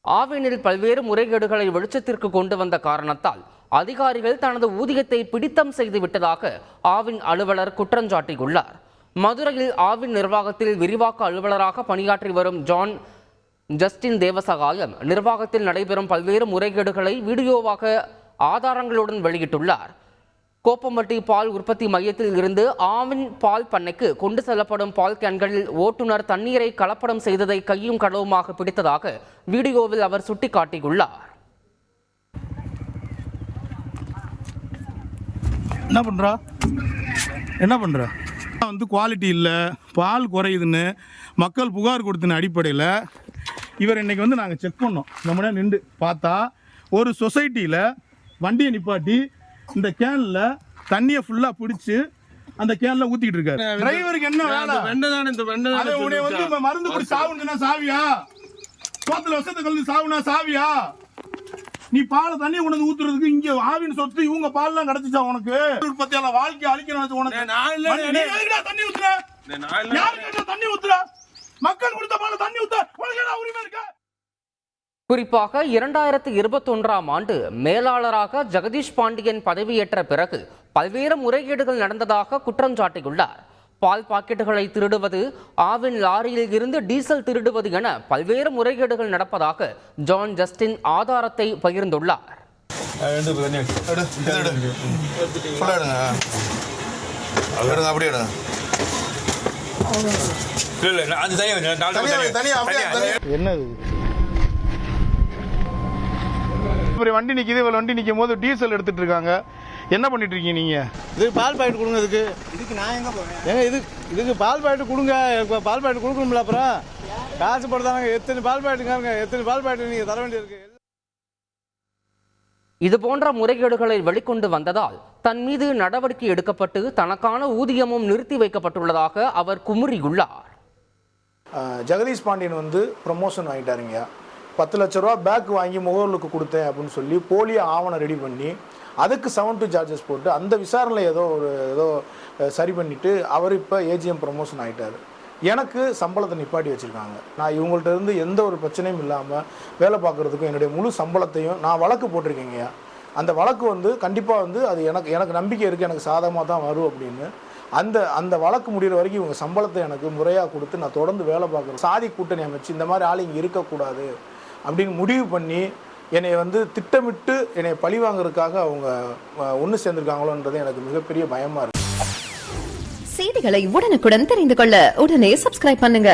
ஆவினில் பல்வேறு முறைகேடுகளை வெளிச்சத்திற்கு கொண்டு வந்த காரணத்தால் அதிகாரிகள் தனது ஊதியத்தை பிடித்தம் செய்து விட்டதாக ஆவின் அலுவலர் குற்றஞ்சாட்டியுள்ளார். மதுரையில் ஆவின் நிர்வாகத்தில் விரிவாக்க அலுவலராக பணியாற்றி வரும் ஜான் ஜஸ்டின் தேவசகாயம் நிர்வாகத்தில் நடைபெறும் பல்வேறு முறைகேடுகளை வீடியோவாக ஆதாரங்களுடன் வெளியிட்டுள்ளார். கோப்பம்பட்டி பால் உற்பத்தி மையத்தில் இருந்து ஆவின் பால் பண்ணைக்கு கொண்டு செல்லப்படும் பால் கேன்களில் ஓட்டுநர் தண்ணீரை கலப்படம் செய்ததை கையும் களவுமாக பிடித்ததாக வீடியோவில் அவர் சுட்டிக்காட்டியுள்ளார். என்ன பண்ற வந்து குவாலிட்டி இல்லை, பால் குறையுதுன்னு மக்கள் புகார் கொடுத்தின அடிப்படையில் இவர் இன்னைக்கு வந்து நாங்கள் செக் பண்ணோம். நம்ம நின்று பார்த்தா ஒரு சொசைட்டியில் வண்டியை நிப்பாட்டி இந்த கேனில் தண்ணியை ஃபுல்லாக பிடிச்சி அந்த கேனில் ஊற்றிக்கிட்டு இருக்காரு. டிரைவருக்கு என்ன வேலை? வந்து மருந்து குடி சாவுன்னா சாவியா? சோத்துல வருஷத்துக்கு வந்து சாவுனா சாவியா? நீ பாலை தண்ணி கொண்டு ஊத்துறதுக்கு இங்க ஆவின் சொத்து இவங்க பால்லாம் கிடைச்சிச்சா உனக்கு? உற்பத்தியால வாழ்க்கை அழிக்கணும் உனக்கு. தண்ணி ஊத்துற தண்ணி ஊத்துற மக்கள் கொடுத்த பால தண்ணி ஊத்த உனக்கு உரிமை இருக்கா? குறிப்பாக 2021ஆம் ஆண்டு மேலாளராக ஜெகதீஷ் பாண்டியன் பதவியேற்ற பிறகு பல்வேறு முறைகேடுகள் நடந்ததாக குற்றம் சாட்டியுள்ளார். பால் பாக்கெட்டுகளை திருடுவது, ஆவின் லாரியில் இருந்து டீசல் திருடுவது என பல்வேறு முறைகேடுகள் நடப்பதாக ஜான் ஜஸ்டின் ஆதாரத்தை பகிர்ந்துள்ளார். வண்டி நிக்குது, வண்டி நிக்கும் போது டீசல் எடுத்துட்டு இருக்காங்க. என்ன பண்ணிட்டு இருக்கீங்க நீங்க? இதுக்கு பால் பாக்கெட் கொடுங்க. இதுக்கு நான் எங்க போறேன்? ஏங்க இதுக்கு பால் பாக்கெட் கொடுங்க. பால் பாக்கெட் கொடுக்கணும்ல, அப்புறம் காசு போடுதாங்க. எத்தனை பால் பாக்கெட்டுங்க, எத்தனை பால் பாக்கெட் நீங்க தர வேண்டியிருக்கு. இதுபோன்ற முறைகேடுகளை வெளிக்கொண்டு வந்ததால் தன் மீது நடவடிக்கை எடுக்கப்பட்டு தனக்கான ஊதியமும் நிறுத்தி வைக்கப்பட்டுள்ளதாக அவர் குமுறியுள்ளார். ஜெகதீஷ் பாண்டியன் வந்து ப்ரமோஷன் வாங்கிட்டாருங்க. 10 லட்ச ரூபா பேக் வாங்கி முகவர்களுக்கு கொடுத்தேன் அப்படின்னு சொல்லி போலி ஆவணம் ரெடி பண்ணி அதுக்கு 7 சார்ஜஸ் போட்டு அந்த விசாரணையில் ஏதோ சரி பண்ணிவிட்டு அவர் இப்போ ஏஜிஎம் ப்ரமோஷன் ஆகிட்டார். எனக்கு சம்பளத்தை நிப்பாட்டி வச்சுருக்காங்க. நான் இவங்கள்ட்ட இருந்து எந்த ஒரு பிரச்சனையும் இல்லாமல் வேலை பார்க்குறதுக்கும் என்னுடைய முழு சம்பளத்தையும் நான் வழக்கு போட்டிருக்கேங்க. அந்த வழக்கு வந்து கண்டிப்பாக வந்து அது எனக்கு நம்பிக்கை இருக்குது, எனக்கு சாதகமாக தான் வரும் அப்படின்னு. அந்த வழக்கு முடிகிற வரைக்கும் இவங்க சம்பளத்தை எனக்கு முறையாக கொடுத்து நான் தொடர்ந்து வேலை பார்க்குறேன். சாதி கூட்டணி அமைச்சு இந்த மாதிரி ஆள் இங்கே இருக்கக்கூடாது அப்படின்னு முடிவு பண்ணி என்னை வந்து திட்டமிட்டு என்னை பழி வாங்குறதுக்காக அவங்க ஒன்று சேர்ந்துருக்காங்களோன்றது எனக்கு மிகப்பெரிய பயமாக இருக்குது. செய்திகளை உடனுக்குடன் தெரிந்து கொள்ள உடனே சப்ஸ்கிரைப் பண்ணுங்க.